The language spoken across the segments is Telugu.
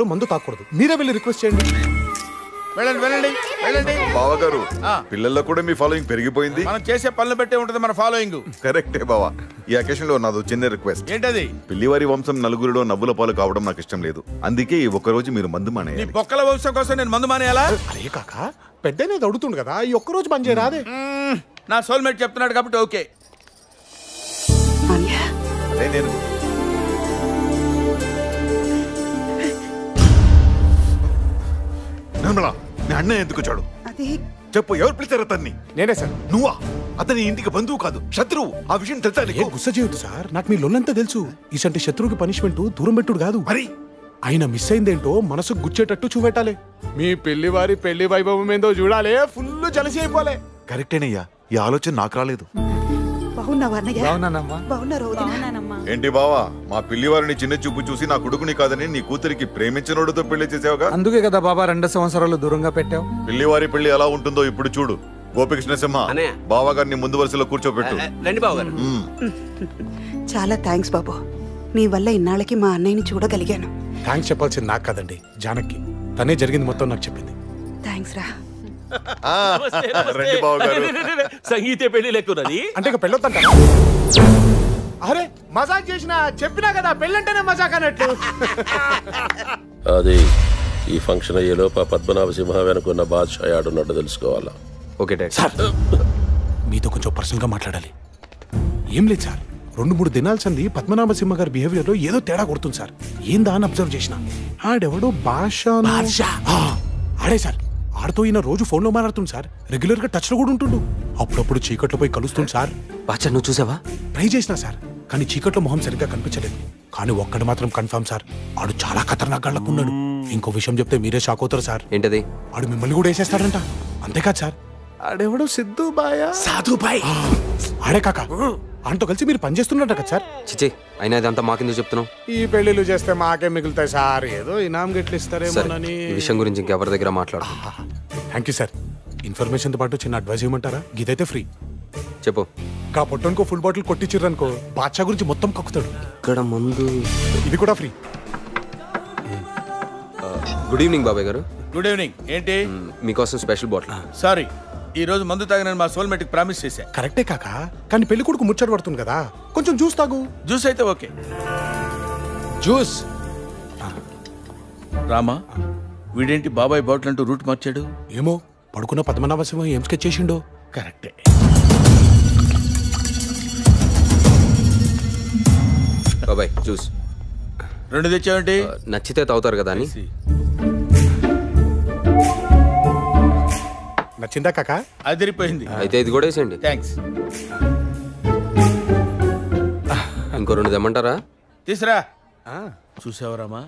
మందు తాకూడదు. మీరే వెళ్ళి రిక్వెస్ట్ చేయండి. వెళ్ళండి వెళ్ళండి వెళ్ళండి. బావగారు పిల్లల్లో కూడా మీ ఫాలోయింగ్ పెరిగిపోయింది. మనం చేసే పనులు బట్టే ఉంటది మన ఫాలోయింగ్. కరెక్టే బావా. ఈ అకేషన్ లో నాదో చిన్న రిక్వెస్ట్. ఏంటది? పిల్లివారి వంశం నలుగురిలో నవ్వుల పాలు కావడం నాకు ఇష్టం లేదు. అందుకే ఈ ఒక్క రోజు మీరు మందు మానేయాలి. నీ బొక్కల వంశం కోసం నేను మందు మానేయాలా? అరే కాక పెద్దనే అడుగుతుండు కదా, ఈ ఒక్క రోజు బంద్ చేయరాదే. నా సోల్మేట్ చెప్తున్నాడు కాబట్టి ఓకే. అదే నేను నిర్మలా, మీ అన్న ఎందుకు వచ్చాడు చెప్పు. ఎవరు పిలిచారు అతన్ని? నేనే సార్. నువ్వా? అతని ఇంటికి బంధువు కాదు, శత్రువు. ఆ విషయం తెలుసా నీకు? గుస్స చేయొద్దు సార్, నాకు మీ లొల్లంతా తెలుసు. ఇసంటి శత్రువుకి పనిష్మెంట్ దూరం పెట్టుడు కాదు. మరి ఆయన మిస్ అయిందేంటో మనసు గుచ్చేటట్టు చూపెట్టాలి. మీ పెళ్లి వారి పెళ్లి వైభవం ఏందో చూడాలి. ఫుల్ జలసి అయిపోలే. కరెక్టేనయ్యా, ఈ ఆలోచన నాకు రాలేదు. ఏంటి బావా, మా పిల్లివారిని చిన్న చూపు చూసి నా కొడుకుని కాదని నీ కూతురికి ప్రేమించినోడుతో పెళ్లి చేసావుగా. అందుకే కదా బాబా 2 సంవత్సరాలు దూరంగా పెట్టావు. పిల్లివారి పెళ్లి ఎలా ఉంటుందో ఇప్పుడు చూడు. గోపికృష్ణ సింహ, బావగారిని ముందు వరుసలో కూర్చోబెట్టు. చాలా థ్యాంక్స్ బాబు, నీ వల్ల ఇన్నాళ్ళకి మా అన్నయ్యని చూడగలిగాను. థ్యాంక్స్ చెప్పాల్సింది నాకు కదండి, జానకి. తనే జరిగింది మొత్తం నాకు చెప్పింది. థ్యాంక్స్ రా. రండి బావగారు. సంగీతే పెళ్లి లెక్కున్నది అంటే ఇక పెళ్ళొద్దంట. అరే మజాక్ చేసినా, చెప్పినా కదా పెళ్ళంటేనే మజాక్ అన్నట్టు. అది ఈ ఫంక్షన్ అయ్యేలోపు పద్మనాభ సింహ వెనుకున్న బాద్షా ఆడున్నట్టు తెలుసుకోవాలా? Okay dad. సార్ మీతో కొంచెం పర్సనల్ గా మాట్లాడాలి. ఏం లేదు సార్, 2-3 దినాల సంది పద్మనాభ సింహ గారి బిహేవియర్ లో ఏదో తేడా కొడుతుంది సార్. ఏందా అని అబ్జర్వ్ చేసిన. ఆడెవడో బాద్షా. ఆడే సార్, ఆడుతో ఈయన రోజు ఫోన్ లో మాట్లాడుతుంది సార్. రెగ్యులర్ గా టచ్ లో కూడా ఉంటుండు. అప్పుడప్పుడు చీకట్లో పోయి కలుస్తుంది సార్. బాద్షా నువ్వు చూసావా? ట్రై చేసినా సార్, కానీ చీకట్లో మొహం సరిగ్గా కనిపించలేదు. కానీ ఒక్కడు మాత్రం కన్ఫర్మ్ సార్, ఆడు చాలా ఖతర్నాక్ గాళ్ళకు ఉన్నాడు. ఇంకో విషయం చెప్తే మీరే షాక్ అవుతారు సార్. ఏంటది? ఆడు మిమ్మల్ని కూడా వేసేస్తాడంట. అంతేకాదు సార్, ఆడెవడో సిద్ధు బాయ్. సాధు బాయ్ ఆడే కాక. ఆయనతో కలిసి మీరు పనిచేస్తున్నట్ట కదా సార్? చిచి, అయినా ఇదంతా మాకెందుకు చెప్తున్నావు? ఈ పెళ్లిళ్ళు చేస్తే మాకే మిగులుతాయి సార్. ఏదో ఇనాం గిట్లు ఇస్తారేమోనని. ఈ విషయం గురించి ఇంకెవరి దగ్గర మాట్లాడు. Thank you sir. ఇన్ఫర్మేషన్ తో పాటు చిన్న అడ్వైజ్ ఇవ్వమంటారా? గీదైతే ఫ్రీ. చెప్పు. కా పొట్టనుకో ఫుల్ బాటిల్ కొట్టించిర్రనుకో, బాద్షా గురించి మొత్తం కక్కుతాడు. ఇక్కడ ముందు ఇది కూడా ఫ్రీ. గుడ్ ఈవినింగ్ బాబాయ్ గారు. Good evening. ఏంటి? మీకోసం స్పెషల్ బాటిల్. సారీ, ఈ రోజు మందు తాగిన మా సోల్మేట్ కి ప్రామిస్ చేశా. కరెక్టే కాక, కానీ పెళ్లి కొడుకు ముచ్చట పడుతుంది కదా, కొంచెం జ్యూస్ తాగు. జ్యూస్ అయితే ఓకే. జ్యూస్. రామా, వీడేంటి బాబాయ్ బాటిల్ అంటూ రూట్ మార్చాడు? ఏమో, పడుకున్న పద్మనాభ సింహం ఏం స్కెచ్ చేసిండో. కరెక్టే. బాబాయ్ జ్యూస్ 2 తెచ్చావేంటి? నచ్చితే తాగుతారు కదా అని. నచ్చిందా కాక? అదిరిపోయింది. అయితే ఇది కూడా వేసేయండి. థ్యాంక్స్. ఇంకో 2 తెమ్మంటారా? తీసురా. చూసావరామా,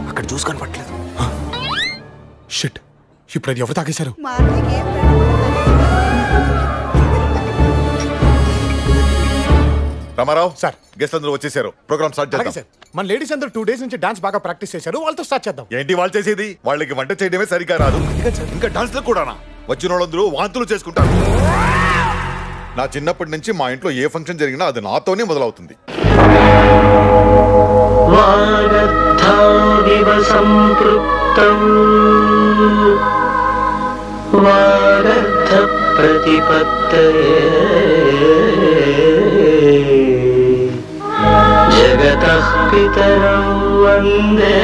అక్కడ జ్యూస్ కనపట్లేదు. షిట్, ఇప్పుడు అది ఎవరు తాగేశారు? రామారావు సార్, గెస్ట్ అందరూ వచ్చేసారు. ప్రోగ్రామ్ స్టార్ట్ చేద్దాం. సార్, మన లేడీస్ అందరూ 2 డేస్ నుంచి డాన్స్ బాగా ప్రాక్టీస్ చేశారు. వాళ్ళతో స్టార్ట్ చేద్దాం. ఏంటి వాళ్ళు చేసేది? వాళ్ళకి వంట చేయడమే సరిగా రాదు, ఇంకా డాన్స్ లో కూడానా? వచ్చిన వాళ్ళందరూ వాంతులు చేసుకుంటారు. నా చిన్నప్పటి నుంచి మా ఇంట్లో ఏ ఫంక్షన్ జరిగినా అది నాతోనే మొదలవుతుంది. జగతః పితరం వందే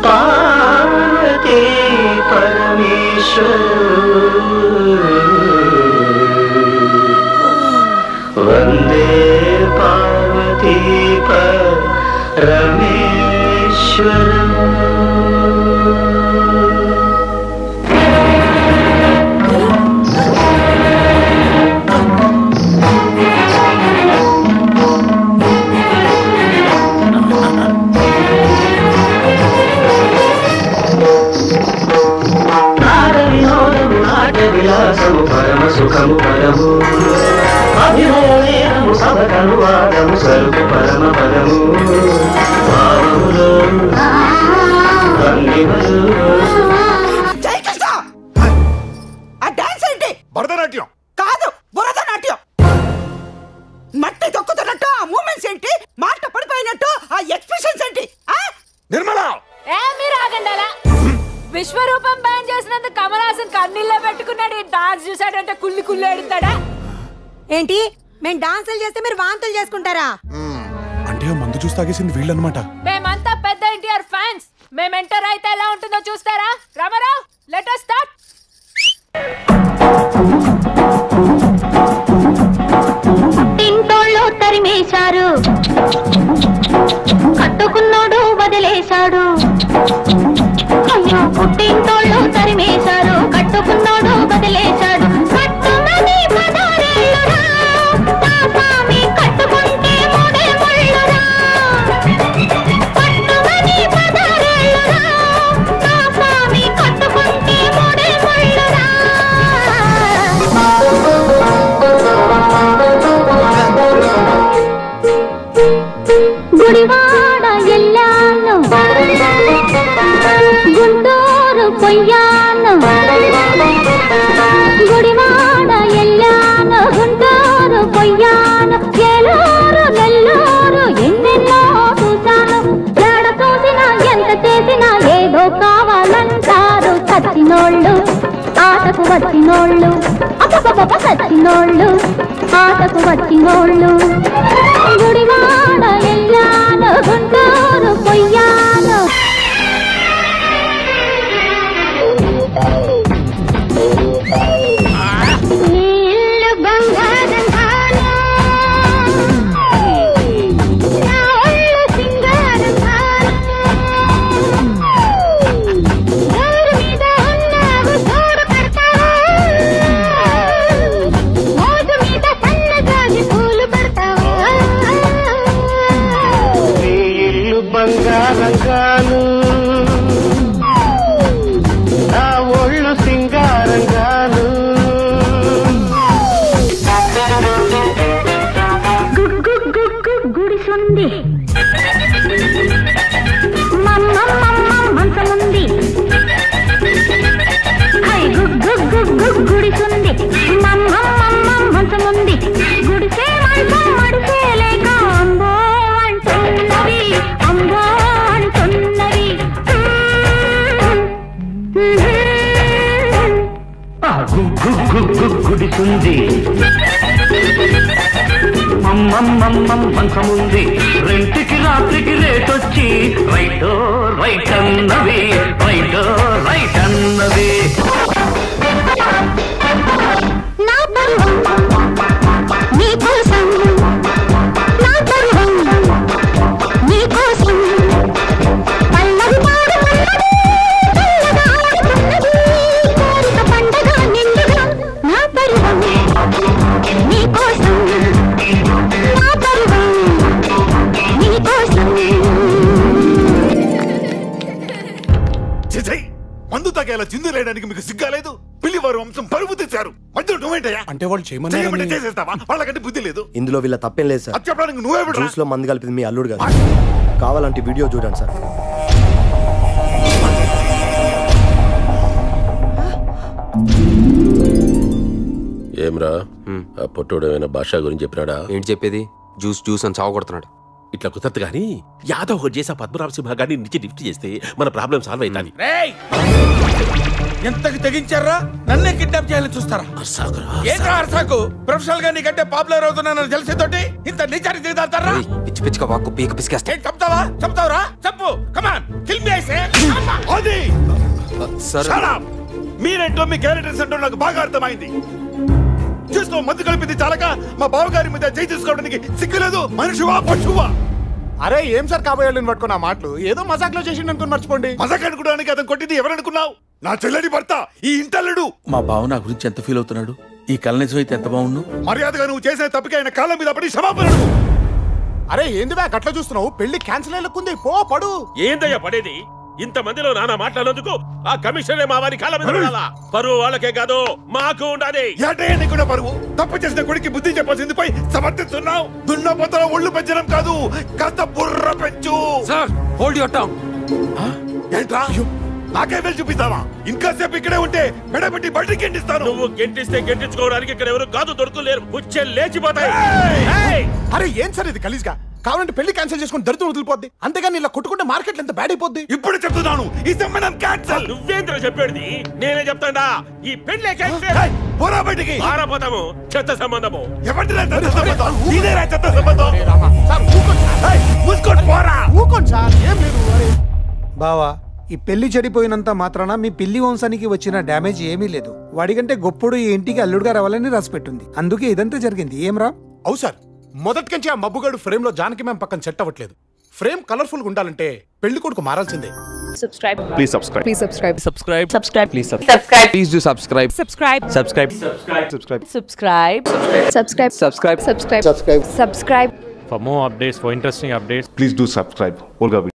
పార్వతీ పరమేశ్వరం వందే పార్వతీ పరమేశ్వరం. విలాసము పరమ సుఖము పరము, అభినయము సభకనువాదము సరుకు పరమ పరము, భావములో భంగిమలు. ఆ డాన్స్ ఏంటి? భరతనాట్యం కాదు, భరతనాట్యం. ముందు కమల్ హాసన్ కన్నీళ్ళే పెట్టుకున్నాడు. ఈ డాన్స్ చూసాడంటే కుళ్ళి కుళ్ళి ఎడుతాడా ఏంటి? మేము డాన్సులు చేస్తే మీరు వాంతులు చేసుకుంటారా? అంటే మందు చూసి తాగేసింది వీళ్ళనమాట. మేమంతా పెద్ద ఎన్టీఆర్ ఫ్యాన్స్. మేము ఎంటర్ అయితే ఎలా ఉంటుందో చూస్తారా? Ramarao, let us start. పుట్టింటోళ్ళు తరిమేశారు, కట్టుకున్నోడు వదిలేశాడు. అయ్యో పుట్టింటోళ్ళు తరిమేశారు, కట్టుకున్నోడు వదిలేశాడు. కట్టుమని పదారేళ్ళురా, నా స్వామి కట్టుకుంటే మూడే ముళ్ళురా. కట్టుమని పదారేళ్ళురా, నా స్వామి కట్టుకుంటే మూడే ముళ్ళురా. గుడివాడ ఎల్లాను, గుంటూరు పొయ్యాను. గుడివాడ ఎల్లాను, గుంటూరు పొయ్యాను. ఏలూరు నెల్లూరు ఎన్నెన్నో చూశాను. ఎడ చూసినా ఎంత చేసినా ఏదో కావాలంటారు. సచ్చినోళ్ళు ఆటకు వచ్చినోళ్ళు, అప్పపప్ప సచ్చినోళ్ళు ఆటకు వచ్చినోళ్ళు. గుడివాడ ఎల్లాను, గుంటూరు పొయ్యాను. ఇల్లు బంగారం కాను, నా ఒళ్ళు సింగారం కాను. ఎవరి మీద ఉన్నావు తోడు పెడతావా, మోజు మీద సన్నజాజి పూలు పెడతావా. నీ ఇల్లు బంగారం గాను, నా ఒళ్ళు సింగారం గాను. గుడిసుంది, మంచముంది. హై గుడిసుంది, మంచముంది. గుడిసే మంచం మడిసే లేక అంబో అంటున్నవి, అంబో అంటున్నవి. గుడిసుంది, మంచముంది. రెంటికి రాత్రికి రేటొచ్చి రైటో రైట్ అన్నవి, రైటో రైట్ అన్నవి. నా పరువం నీకోసం, నా పరువం నీకోసం. పల్లవి పాడుతున్నది, చల్లగా ఆడుతున్నది, కోరిక పండగ నిండుగా. నా పరువం నీకోసం, నా పరువం నీకోసం. చిచై, మందు తాగేలా చిందులేయడానికి మీకు సిగ్గాలేదు? పిల్లివారు వంశం పరువు తెచ్చారు. మధ్యలో నువ్వేంటయ్యా? అంటే వాళ్ళు చేయమంటే చేయమని చేసేస్తావా? వాళ్ళకంటే బుద్ధి లేదు. ఇందులో వీళ్ళ తప్పేం లేదు సార్. అది చెప్పడానికి నువ్వే విడరా? జ్యూస్ లో మందు కలిపింది మీ అల్లుడు గారు. కావాలంటే వీడియో చూడండి సార్. ఏమ్రా ఆ పొట్టోడు ఏమైనా భాష గురించి చెప్పినాడా? ఏంటి చెప్పేది? జ్యూస్ జ్యూస్ అని చావు కొడుతున్నాడు. ఇట్లా కుదరదు గానీ యాదవ్ ఒకటి చేసి పద్మనాభ సింహ గారిని నుంచి లిఫ్ట్ చేస్తే మన ప్రాబ్లం సాల్వ్ అవుతుంది. రేయ్, ఎంతకి తెగించారా? నన్నే కిడ్నాప్ చేయాలని చూస్తారా? ఏంట్రా అర్సాకు? ప్రొఫెషనల్ గా నీకంటే పాపులర్ అవుతున్నానని తెలిసేతోటి ఇంత నిజానికి దిగుతారా? పిచ్చి పిచ్చిగా వాక్కు పీక పిసికేస్తా. ఏం చెప్తావా? చెప్తావురా? చెప్పు, కమాన్ కిల్ మీ ఐసే. అది సార్ Shut up! మీరేంటో మీ క్యారెక్టర్స్ ఏంటో నాకు బాగా అర్థమైంది. చూస్తూ మందు కలిపింది చాలక మా బావగారి మీద చేయి తీసుకోవడానికి సిగ్గులేదు. మనుషువా పశువా? అరే ఏం సార్ కాబోయేళ్ళని పట్టుకున్న మాటలు ఏదో మజాక్ లో చేసిండు అనుకుని మర్చిపోండి. మజాక్ అనుకోవడానికి అతను కొట్టింది ఎవరనుకున్నావు? నా చెల్లెడి భర్త, ఈ ఇంటల్లుడు. మా బావ నా గురించి ఎంత ఫీల్ అవుతున్నాడు? ఈ కళ నిజం అయితే ఎంత బాగుండు. మర్యాదగా నువ్వు చేసే తప్పికి ఆయన కాళ్ళ మీద పడి క్షమాపణ అడుగు. అరే ఏంది బ్యాగ్ అట్లా చూస్తున్నావు? పెళ్లి క్యాన్సిల్ అయ్యేకుంది, పో పడు. ఏందయ్యా పడేది? ఇంత మందిలో నానా మాట్లాడినందుకు ఆ కమిషనరే మా వారి కాళ్ళ మీద పడాలా? పరువు వాళ్ళకే కాదు మాకు ఉండాలి. ఏటయ్యా నీకున్న పరువు? తప్పు చేసిన కొడుకు బుద్ధి చెప్పాల్సింది పోయి సమర్థిస్తున్నావు. దున్నపోతలో ఒళ్ళు పెంచడం కాదు, కాస్త బుర్ర పెంచు. Sir hold your tongue. ఏంట్రా నాకే వెళ్ళి చూపిస్తావా? ఇంకాసేపు ఇక్కడే ఉంటే మెడబెట్టి బయటికి గెంటిస్తాను. నువ్వు గెంటిస్తే గెంటించుకోవడానికి ఇక్కడ ఎవరు కాదు దొరుకులేరు. ముచ్చే లేచిపోతాయి. అరే ఏం సార్ ఇది గలీజ్గా? కావాలంటే పెళ్లి క్యాన్సిల్ చేసుకుని దరిద్రం వదిలిపోద్ది. అంతేగాని ఇలా కొట్టుకుంటే మార్కెట్ ఎంత బ్యాడ్ అయిపోద్ది. ఇప్పుడు చెప్తున్నాను ఈ సంబంధం క్యాన్సల్. నువ్వేంద్ర చెప్పేది? నేనే చెప్తాడా ఈ పెళ్లి క్యాన్సిల్. పోరా బయటికి. పారపోతాము. చెత్త సంబంధము. ఎవరిదిరా చెత్త సంబంధం? ఇదేరా చెత్త సంబంధం. సార్ మూసుకొని పోరా. ఊకోండి సార్, ఏం లేదు. బావా, ఈ పెళ్లి చెడిపోయినంత మాత్రాన మీ పిల్లి వంశానికి వచ్చిన డ్యామేజ్ ఏమీ లేదు. వాడికంటే గొప్పుడు ఈ ఇంటికి అల్లుడుగా రావాలని రాసిపెట్టింది. అందుకే ఇదంతా జరిగింది. ఏం రా? అవు సార్, మొదటికంచి ఆ మబ్బుగాడు ఫ్రేమ్ లో జానకి మేము పక్కన సెట్ అవ్వట్లేదు. ఫ్రేమ్ కలర్ఫుల్ గా ఉండాలంటే పెళ్లి కొడుకు మారాల్సిందే. Please subscribe. Please subscribe. Subscribe. Subscribe. Please subscribe. Please do subscribe. Subscribe. Subscribe. Subscribe. Subscribe. Subscribe. Subscribe. Subscribe. Subscribe. Subscribe. For more updates, for interesting updates, please do subscribe. Olga.